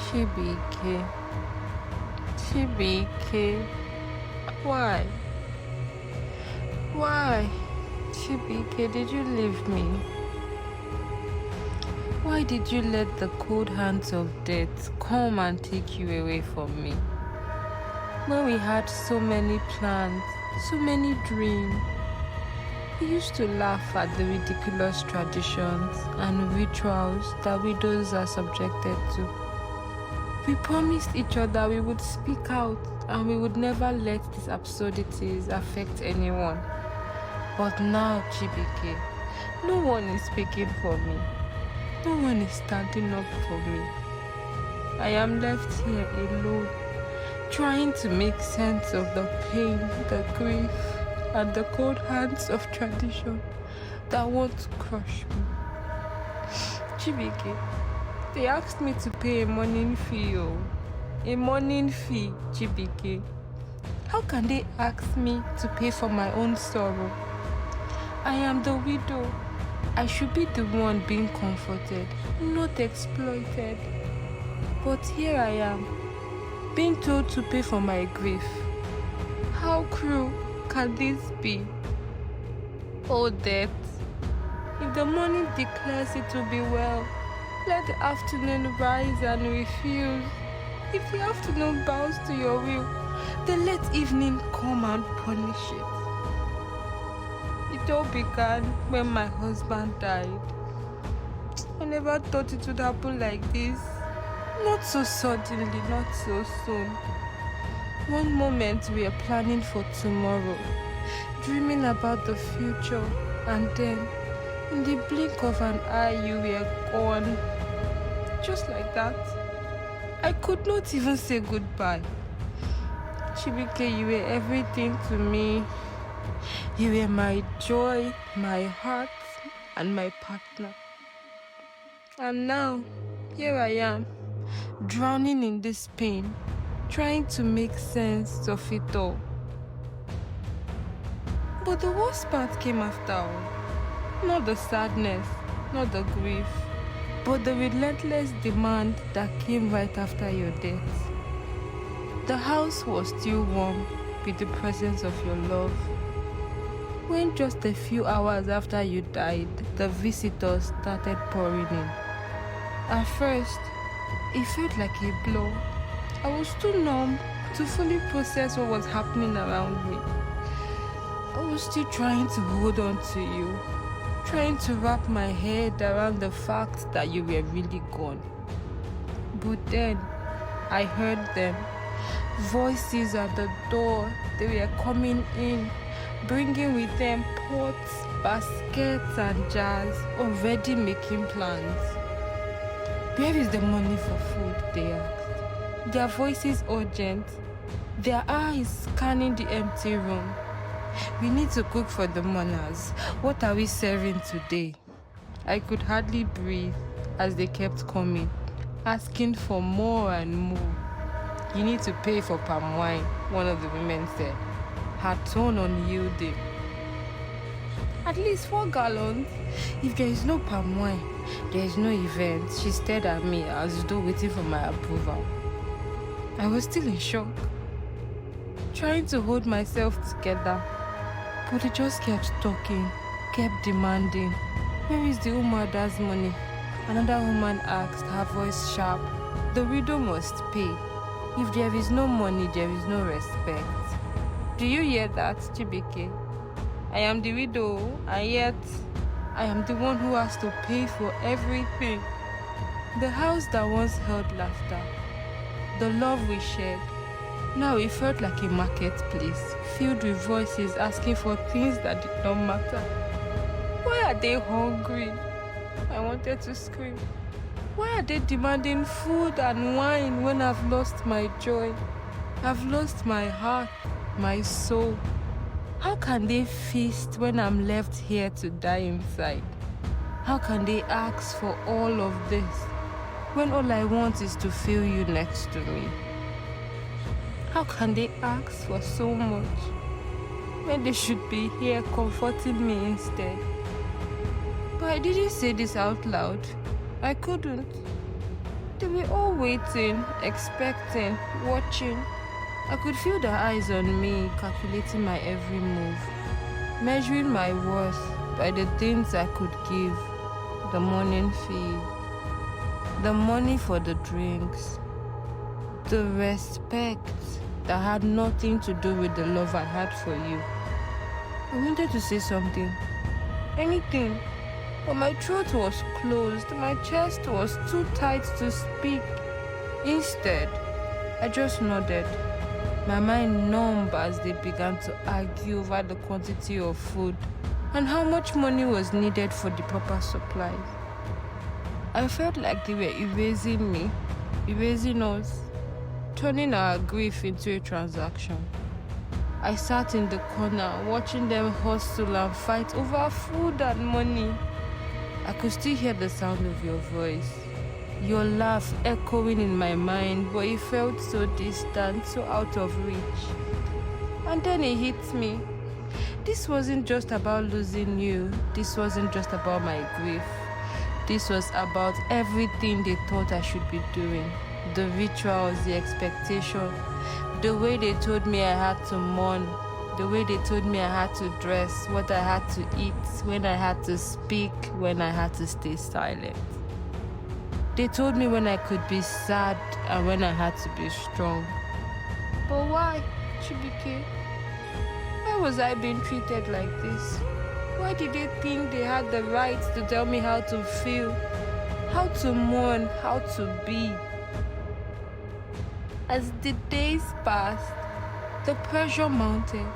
Chibike, Chibike, why? Why? Chibike, did you leave me? Why did you let the cold hands of death come and take you away from me? When we had so many plans, so many dreams, we used to laugh at the ridiculous traditions and rituals that widows are subjected to. We promised each other we would speak out and we would never let these absurdities affect anyone. But now, Chibike, no one is speaking for me. No one is standing up for me. I am left here alone, trying to make sense of the pain, the grief, and the cold hands of tradition that want to crush me. Chibike, they asked me to pay a mourning fee, a mourning fee, Chibike. How can they ask me to pay for my own sorrow? I am the widow. I should be the one being comforted, not exploited. But here I am, being told to pay for my grief. How cruel can this be? Oh death, if the morning declares it will be well, let the afternoon rise and refuse. If the afternoon bows to your will, then let evening come and punish it. It all began when my husband died. I never thought it would happen like this. Not so suddenly, not so soon. One moment we are planning for tomorrow, dreaming about the future, and then, in the blink of an eye, you were gone. Just like that. I could not even say goodbye. Chibike, you were everything to me. You were my joy, my heart, and my partner. And now, here I am, drowning in this pain, trying to make sense of it all. But the worst part came after all. Not the sadness, not the grief, but the relentless demand that came right after your death. The house was still warm with the presence of your love. When just a few hours after you died, the visitors started pouring in. At first, it felt like a blow. I was too numb to fully process what was happening around me. I was still trying to hold on to you, trying to wrap my head around the fact that you were really gone. But then, I heard them. Voices at the door, they were coming in, bringing with them pots, baskets and jars, already making plans. Where is the money for food, they asked. Their voices urgent, their eyes scanning the empty room. We need to cook for the mourners. What are we serving today? I could hardly breathe as they kept coming, asking for more and more. You need to pay for palm wine, one of the women said, her tone unyielding. At least 4 gallons. If there is no palm wine, there is no event. She stared at me as though waiting for my approval. I was still in shock, trying to hold myself together, but it just kept talking, kept demanding. Where is the Umada's money? Another woman asked, her voice sharp. The widow must pay. If there is no money, there is no respect. Do you hear that, Chibike? I am the widow, and yet I am the one who has to pay for everything. The house that once held laughter, the love we shared, now it felt like a marketplace, filled with voices asking for things that did not matter. Why are they hungry? I wanted to scream. Why are they demanding food and wine when I've lost my joy? I've lost my heart, my soul. How can they feast when I'm left here to die inside? How can they ask for all of this when all I want is to feel you next to me? How can they ask for so much when they should be here comforting me instead? But I didn't say this out loud. I couldn't. They were all waiting, expecting, watching. I could feel their eyes on me, calculating my every move, measuring my worth by the things I could give: the morning feed, the money for the drinks, the respect that had nothing to do with the love I had for you. I wanted to say something, anything, but my throat was closed, my chest was too tight to speak. Instead, I just nodded, my mind numb as they began to argue over the quantity of food and how much money was needed for the proper supplies. I felt like they were erasing me, erasing us, turning our grief into a transaction. I sat in the corner watching them hustle and fight over food and money. I could still hear the sound of your voice, your laugh echoing in my mind, but it felt so distant, so out of reach. And then it hit me. This wasn't just about losing you. This wasn't just about my grief. This was about everything they thought I should be doing. The rituals, the expectation, the way they told me I had to mourn, the way they told me I had to dress, what I had to eat, when I had to speak, when I had to stay silent. They told me when I could be sad and when I had to be strong. But why, Chibike? Why was I being treated like this? Why did they think they had the right to tell me how to feel, how to mourn, how to be? As the days passed, the pressure mounted.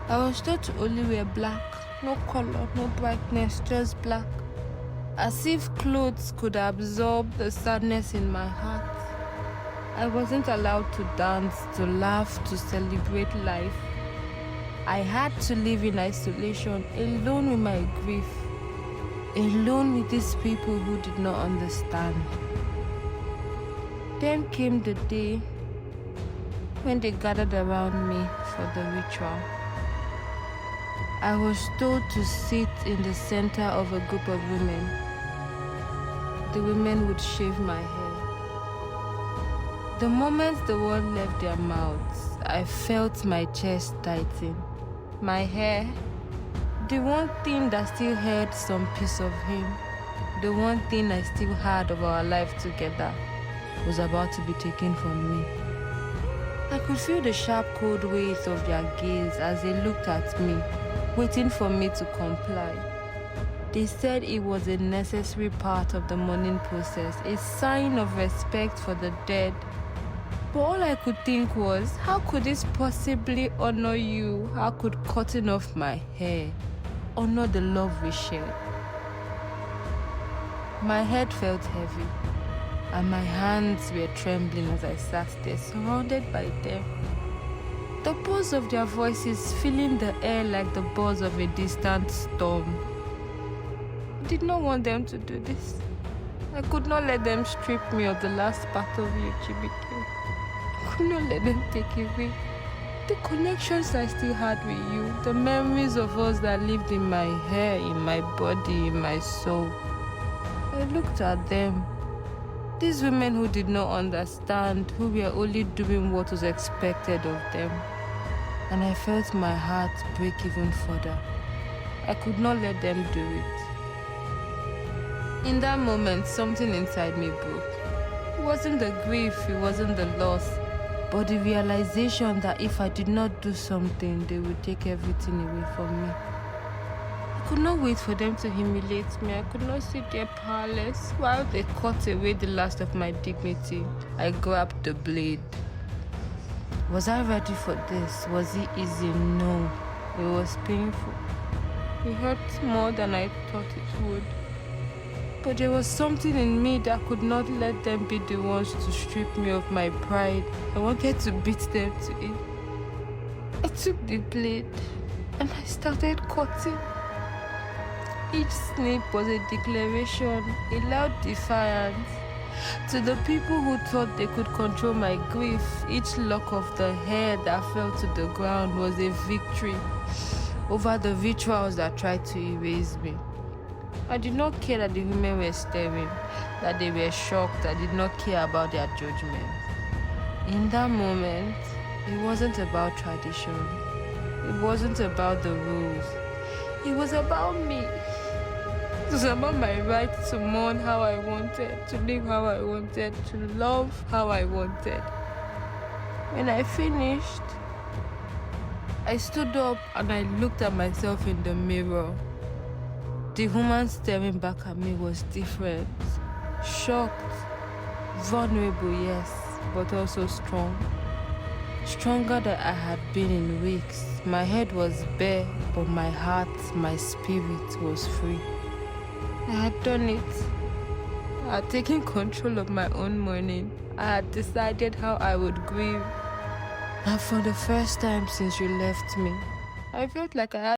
I was taught to only wear black, no color, no brightness, just black. As if clothes could absorb the sadness in my heart. I wasn't allowed to dance, to laugh, to celebrate life. I had to live in isolation, alone with my grief, alone with these people who did not understand. Then came the day when they gathered around me for the ritual. I was told to sit in the center of a group of women. The women would shave my hair. The moment the word left their mouths, I felt my chest tighten. My hair, the one thing that still held some piece of him, the one thing I still had of our life together, was about to be taken from me. I could feel the sharp cold weight of their gaze as they looked at me, waiting for me to comply. They said it was a necessary part of the mourning process, a sign of respect for the dead. But all I could think was, how could this possibly honor you? How could cutting off my hair honor the love we shared? My head felt heavy, and my hands were trembling as I sat there, surrounded by them. The buzz of their voices filling the air like the buzz of a distant storm. I did not want them to do this. I could not let them strip me of the last part of you, Chibike. I could not let them take away the connections I still had with you, the memories of us that lived in my hair, in my body, in my soul. I looked at them. These women who did not understand, who were only doing what was expected of them. And I felt my heart break even further. I could not let them do it. In that moment, something inside me broke. It wasn't the grief, it wasn't the loss, but the realization that if I did not do something, they would take everything away from me. I could not wait for them to humiliate me. I could not sit there powerless while they cut away the last of my dignity. I grabbed the blade. Was I ready for this? Was it easy? No. It was painful. It hurt more than I thought it would. But there was something in me that could not let them be the ones to strip me of my pride. I wanted to beat them to it. I took the blade and I started cutting. Each snip was a declaration, a loud defiance. To the people who thought they could control my grief, each lock of the hair that fell to the ground was a victory over the rituals that tried to erase me. I did not care that the women were staring, that they were shocked. I did not care about their judgment. In that moment, it wasn't about tradition. It wasn't about the rules. It was about me. It was about my right to mourn how I wanted, to live how I wanted, to love how I wanted. When I finished, I stood up and I looked at myself in the mirror. The woman staring back at me was different. Shocked, vulnerable, yes, but also strong. Stronger than I had been in weeks. My head was bare, but my heart, my spirit was free. I had done it. I had taken control of my own mourning. I had decided how I would grieve. And for the first time since you left me, I felt like I had